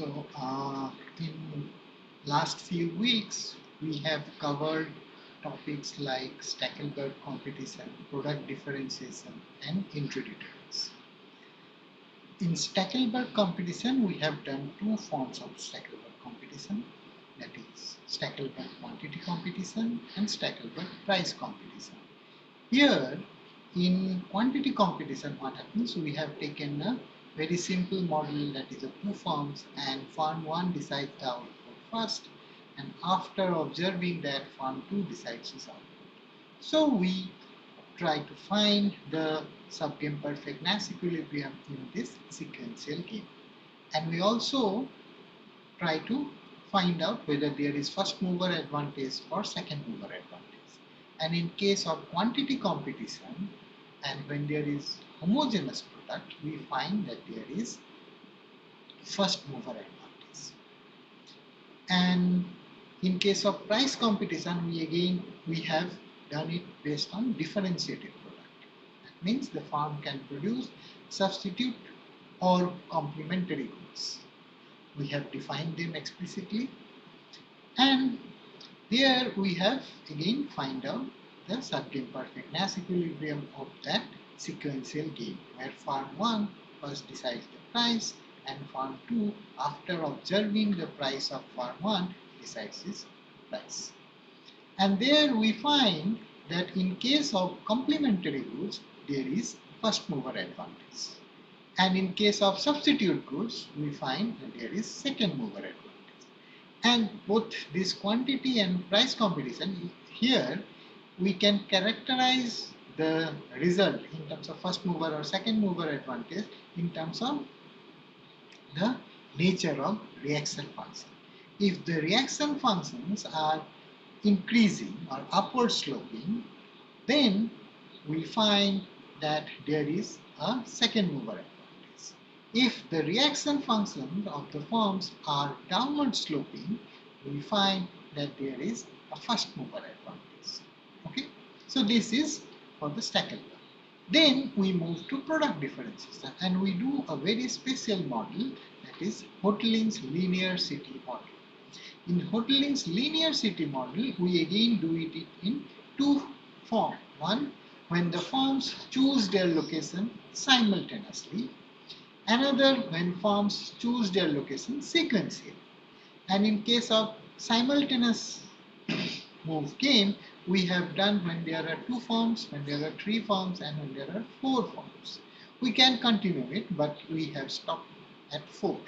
In last few weeks, we have covered topics like Stackable competition, product differentiation, and entry deterrence. In Stackable competition, we have done two forms of Stackable competition, that is Stackable quantity competition and Stackable price competition. Here, in quantity competition, what happens? We have taken a very simple model, that is a two firms, and firm 1 decides the output first, and after observing that, firm 2 decides its output. So we try to find the subgame perfectness equilibrium in this sequential game. And we also try to find out whether there is first mover advantage or second mover advantage. And in case of quantity competition, and when there is homogeneous product, we find that there is first mover advantage. And in case of price competition, we have done it based on differentiated product. That means the firm can produce substitute or complementary goods. We have defined them explicitly, and there we have again find out the subgame perfectness equilibrium of that sequential game, where firm 1 first decides the price and firm 2, after observing the price of firm 1, decides its price. And there we find that in case of complementary goods, there is first mover advantage. And in case of substitute goods, we find that there is second mover advantage. And both this quantity and price competition, here we can characterize the result in terms of first mover or second mover advantage in terms of the nature of reaction function. If the reaction functions are increasing or upward sloping, then we find that there is a second mover advantage. If the reaction functions of the firms are downward sloping, we find that there is a first mover advantage. Okay, so this is for the Stackable. Then we move to product differentiation, and we do a very special model, that is Hoteling's linear city model. In Hoteling's linear city model, we again do it in two forms. One, when the firms choose their location simultaneously. Another, when firms choose their location sequentially. And in case of simultaneous move game, we have done when there are two firms, when there are three firms, and when there are four firms. We can continue it, but we have stopped at 4.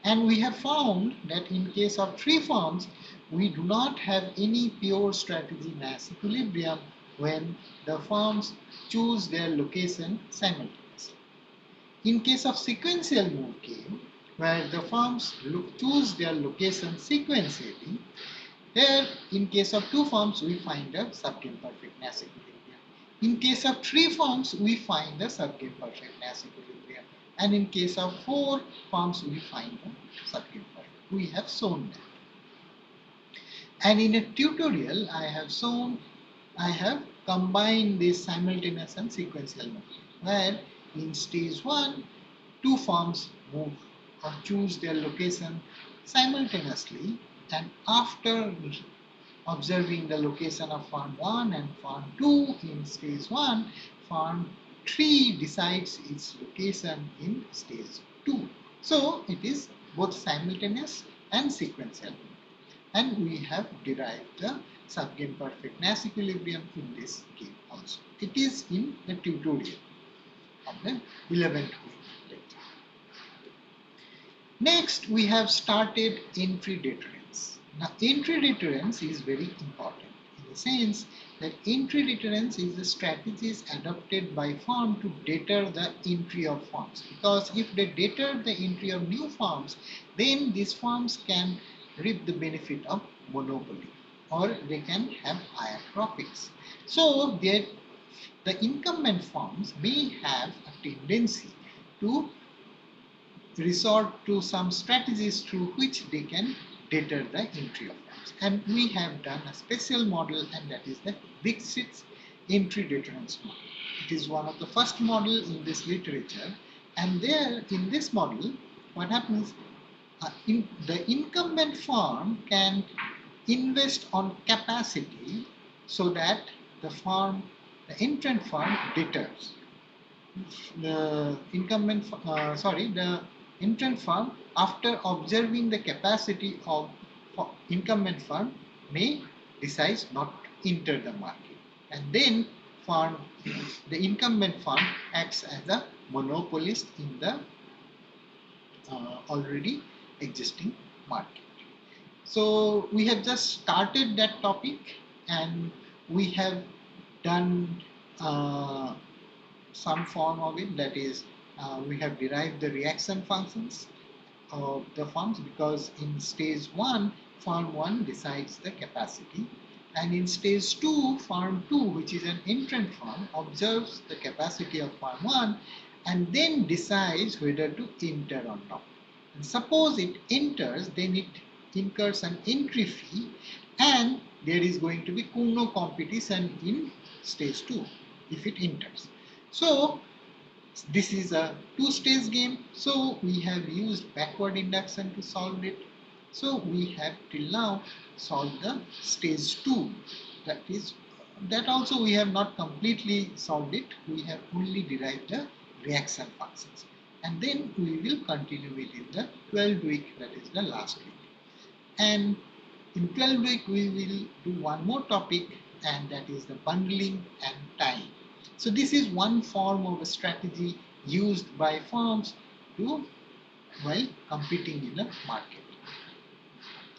And we have found that in case of three firms, we do not have any pure strategy mass equilibrium when the firms choose their location simultaneously. In case of sequential move game, where the firms choose their location sequentially, there in case of two firms, we find a subgame perfectness equilibrium. In case of three firms, we find the subgame perfectness equilibrium. And in case of 4 firms, we find the subgame perfect. We have shown that. And in a tutorial, I have combined this simultaneous and sequential move, where in stage 1, 2 firms move or choose their location simultaneously, and after observing the location of firm 1 and firm 2 in stage 1, firm 3 decides its location in stage 2. So it is both simultaneous and sequential. And we have derived the subgame perfectness equilibrium in this game also. It is in the tutorial of the 11th week lecture. Next, we have started entry deterrence. Now, entry deterrence is very important in the sense that entry deterrence is the strategies adopted by firm to deter the entry of firms. Because if they deter the entry of new firms, then these firms can reap the benefit of monopoly, or they can have higher profits. So the incumbent firms may have a tendency to resort to some strategies through which they can deter the entry of firms. And we have done a special model, and that is the Dixit's entry deterrence model. It is one of the first model in this literature, and there in this model, what happens, the incumbent firm can invest on capacity so that the entrant firm deters. The entrant firm, after observing the capacity of incumbent firm, may decide not to enter the market, and then firm, the incumbent firm acts as a monopolist in the already existing market. So we have just started that topic, and we have done some form of it, that is we have derived the reaction functions of the firms, because in stage 1 firm 1 decides the capacity, and in stage 2 firm 2, which is an entrant firm, observes the capacity of firm 1 and then decides whether to enter or not. And suppose it enters, then it incurs an entry fee, and there is going to be no competition in stage 2 if it enters. So this is a two-stage game, so we have used backward induction to solve it. So we have till now solved the stage 2. That also we have not completely solved it. We have only derived the reaction functions, and then we will continue it in the 12th week, that is the last week. And in 12th week we will do one more topic, and that is the bundling and tying. So this is one form of a strategy used by firms while competing in the market.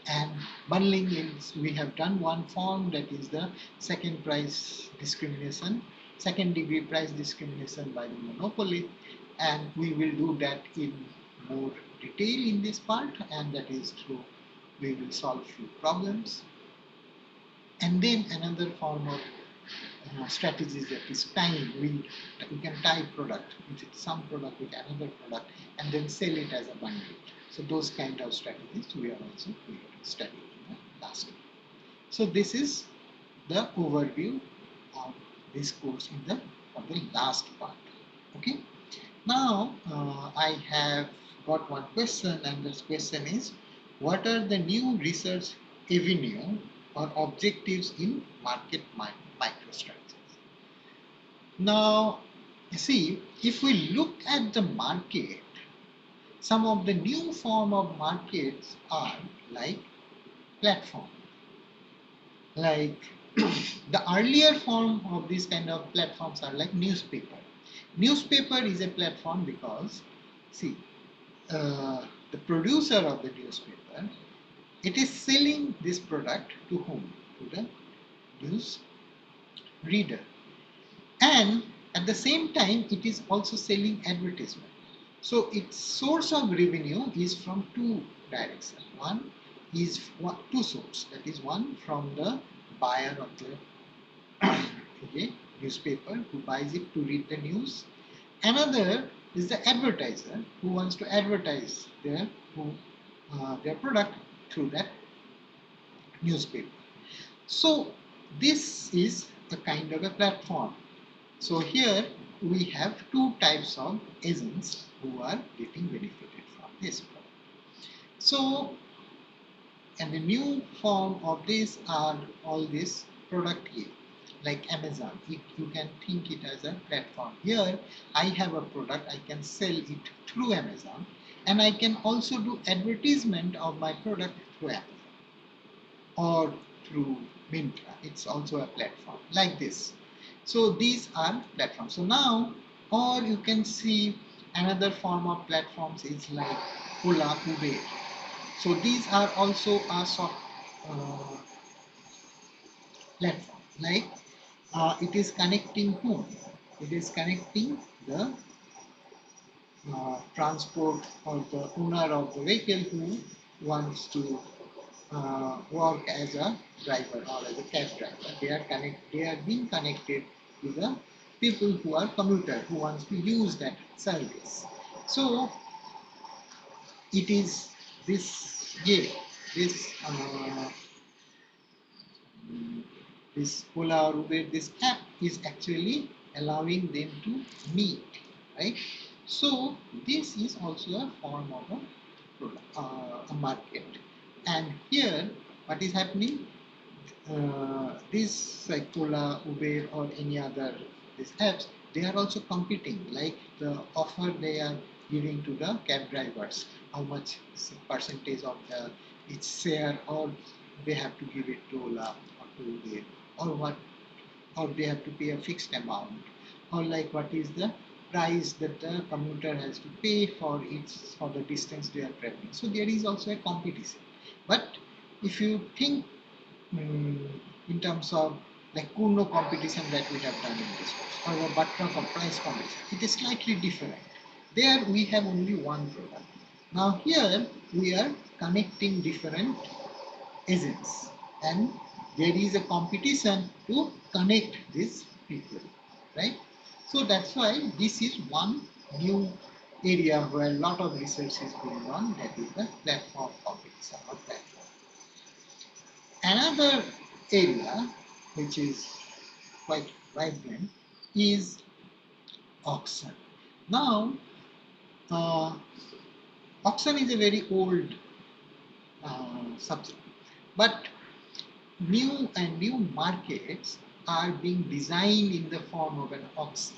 And bundling means we have done one form, that is the second degree price discrimination by the monopoly, and we will do that in more detail in this part, and that is through we will solve few problems. And then another form of strategies, that is tying. We can tie product, which is some product with another product, and then sell it as a bundle. So those kind of strategies we are also going to study in the last week. So this is the overview of this course for the last part. Okay. Now I have got one question, and this question is, what are the new research avenue or objectives in market microstructures? Now, you see, if we look at the market, some of the new form of markets are like platform. Like the earlier form of these kind of platforms are like newspaper. Newspaper is a platform because, see, the producer of the newspaper, it is selling this product to whom? To the news reader. And at the same time, it is also selling advertisement. So its source of revenue is from two directions. One is two sources. That is, one from the buyer of the newspaper who buys it to read the news. Another is the advertiser who wants to advertise their product through that newspaper. So this is a kind of a platform. So here we have two types of agents who are getting benefited from this product. So, and the new form of this are all this product here, like Amazon. You can think it as a platform. Here I have a product, I can sell it through Amazon, and I can also do advertisement of my product through Amazon or through Myntra. It's also a platform like this. So these are platforms. So now, or you can see another form of platforms is like Ola, Uber. So these are also a soft platform. Like it is connecting whom? It is connecting the transport or the owner of the vehicle who wants to work as a driver or as a cab driver. They are being connected to the people who are commuter who wants to use that service. So it is this this Ola or Uber, this app is actually allowing them to meet, right? So this is also a form of a a market. And here, what is happening? These like Ola, Uber, or any other these apps, they are also competing. Like the offer they are giving to the cab drivers, how much percentage of the each share, or they have to give it to Ola or to Uber, or what, or they have to pay a fixed amount, or like what is the price that the commuter has to pay for each for the distance they are traveling. So there is also a competition. But if you think in terms of like Kuno competition that we have done in this course, or a button of price competition, it is slightly different. There we have only one product. Now here we are connecting different agents, and there is a competition to connect these people, right? So that's why this is one new area where a lot of research is going on, that is the platform competition or platform. Another area which is quite vibrant is auction. Now, uh, auction is a very old subject, but new markets are being designed in the form of an auction,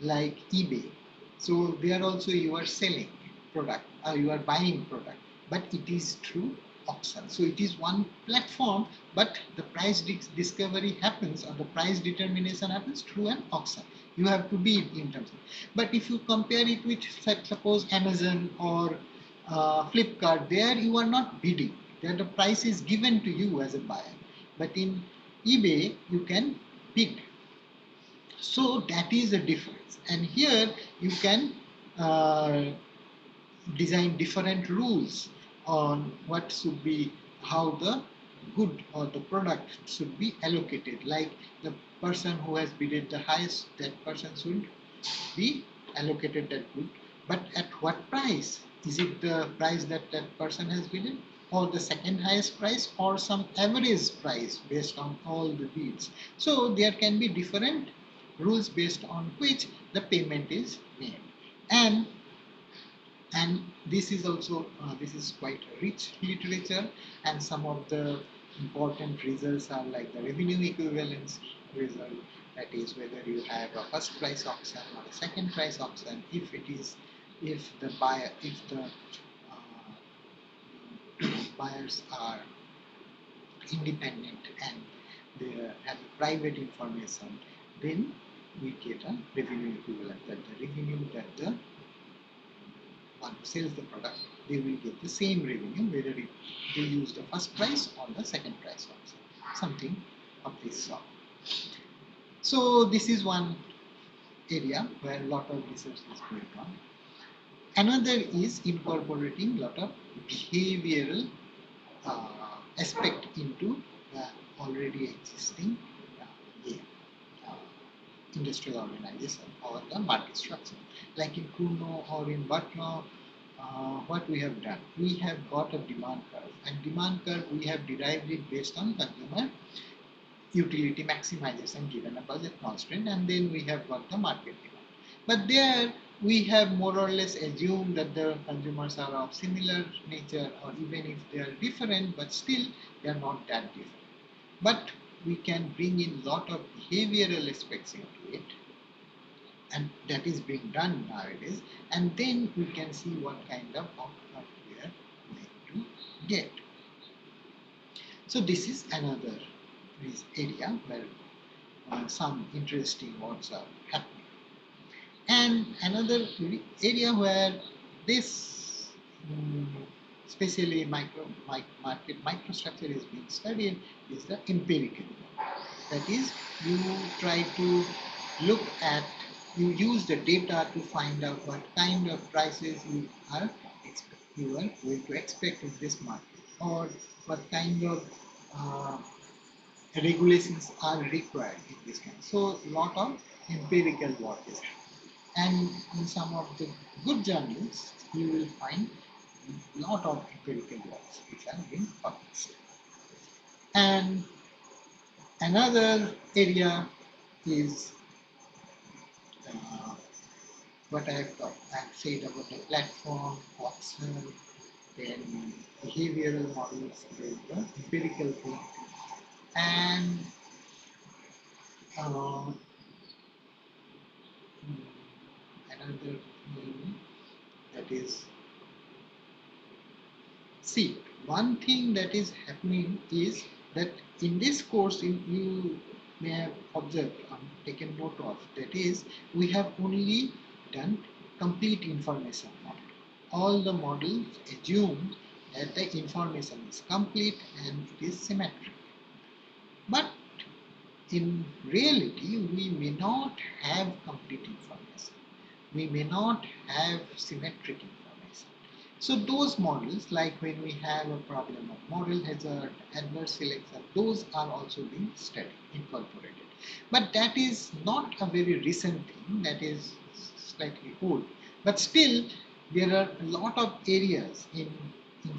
like eBay. So there also you are selling product, or you are buying product, but it is through auction. So it is one platform, but the price discovery happens, or the price determination happens through an auction. You have to be in terms of. But if you compare it with, suppose, Amazon or Flipkart, there you are not bidding. There the price is given to you as a buyer. But in eBay, you can bid. So that is the difference. And here you can design different rules on what should be, how the good or the product should be allocated. Like the person who has bid the highest, that person should be allocated that good. But at what price? Is it the price that that person has bidden, or the second highest price, or some average price based on all the bids? So there can be different rules based on which the payment is made. And this is also this is quite rich literature, and some of the important results are like the revenue equivalence result, that is whether you have a first price auction or a second price auction, if it is, if the buyer, if the buyers are independent and they have private information, then we get a revenue equivalent, that the revenue that the one who sells the product, they will get the same revenue whether they use the first price or the second price also, something of this sort. So this is one area where a lot of research is going on. Another is incorporating a lot of behavioral aspect into the already existing industrial organization or the market structure. Like in Kuno or in Butno, what we have done, we have got a demand curve, and demand curve we have derived it based on consumer utility maximization given a budget constraint, and then we have got the market demand. But there we have more or less assumed that the consumers are of similar nature, or even if they are different, but still they are not that different. But we can bring in lot of behavioral aspects into it, and that is being done nowadays, and then we can see what kind of outcome we are going to get. So this is another area where some interesting works are happening. And another area where this especially market microstructure is being studied is the empirical one. That is, you try to look at, you use the data to find out what kind of prices you are going to expect in this market, or what kind of regulations are required in this kind. So a lot of empirical work is happening. And in some of the good journals, you will find a lot of empirical works which are being published. And another area is what I have said about the platform, auction, then behavioral models, there is the empirical thing, and uh, another thing that is, see, one thing that is happening is that in this course, you may have observed, taken note of, that is, we have only done complete information model. All the models assume that the information is complete and it is symmetric. But in reality, we may not have complete information. We may not have symmetric information. So those models, like when we have a problem of moral hazard, adverse selection, those are also being studied, incorporated. But that is not a very recent thing, that is slightly old. But still, there are a lot of areas in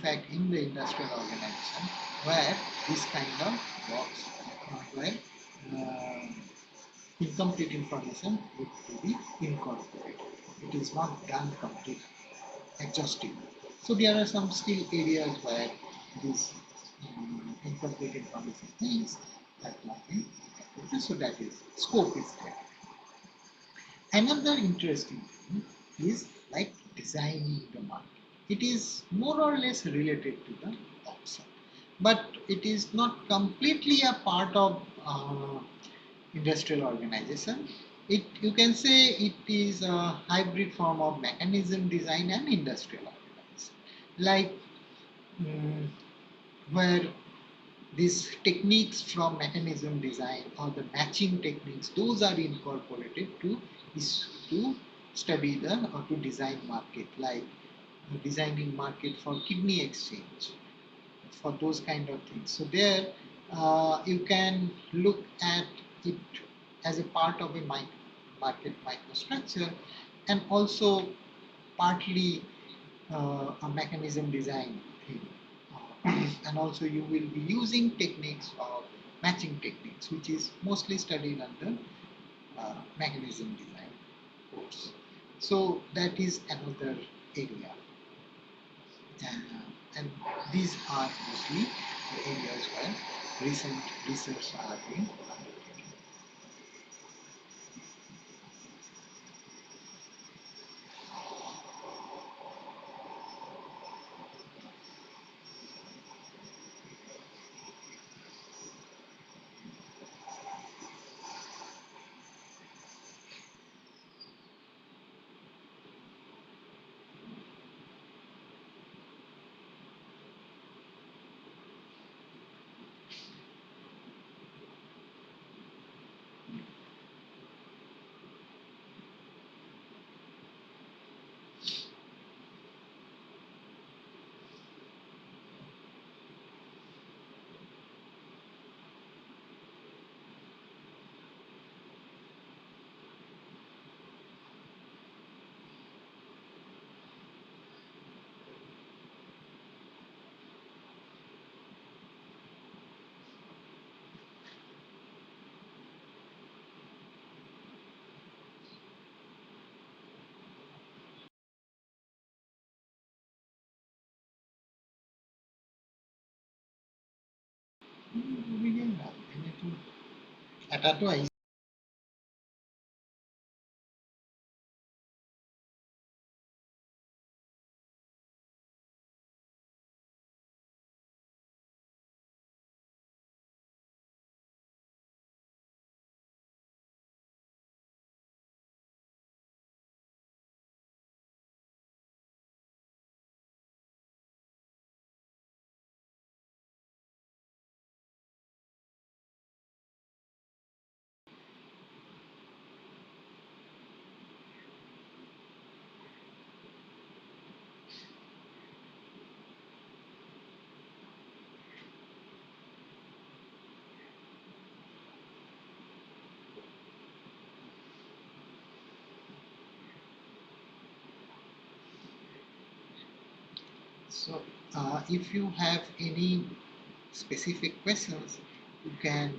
fact, in the industrial organization where this kind of works, where uh, incomplete information would be incorporated. It is not done completely, exhaustively. So there are some still areas where this incomplete information is that nothing. So that is scope is there. Another interesting thing is like designing the market. It is more or less related to the option, but it is not completely a part of industrial organization. It, you can say, it is a hybrid form of mechanism design and industrial organization. Like where these techniques from mechanism design or the matching techniques, those are incorporated to study the or to design market, like designing market for kidney exchange, for those kind of things. So there you can look at it as a part of a market microstructure, and also partly a mechanism design thing. And also you will be using techniques of matching techniques, which is mostly studied under mechanism design course. So that is another area. And these are mostly the areas where recent research are being undertaken. Begin now. Eta to So, if you have any specific questions, you can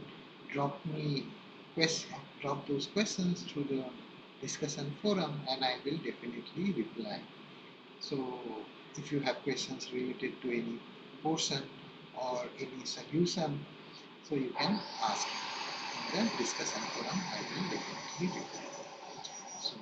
drop me question, drop those questions through the discussion forum, and I will definitely reply. So, if you have questions related to any portion or any solution, so you can ask in the discussion forum. I will definitely reply. So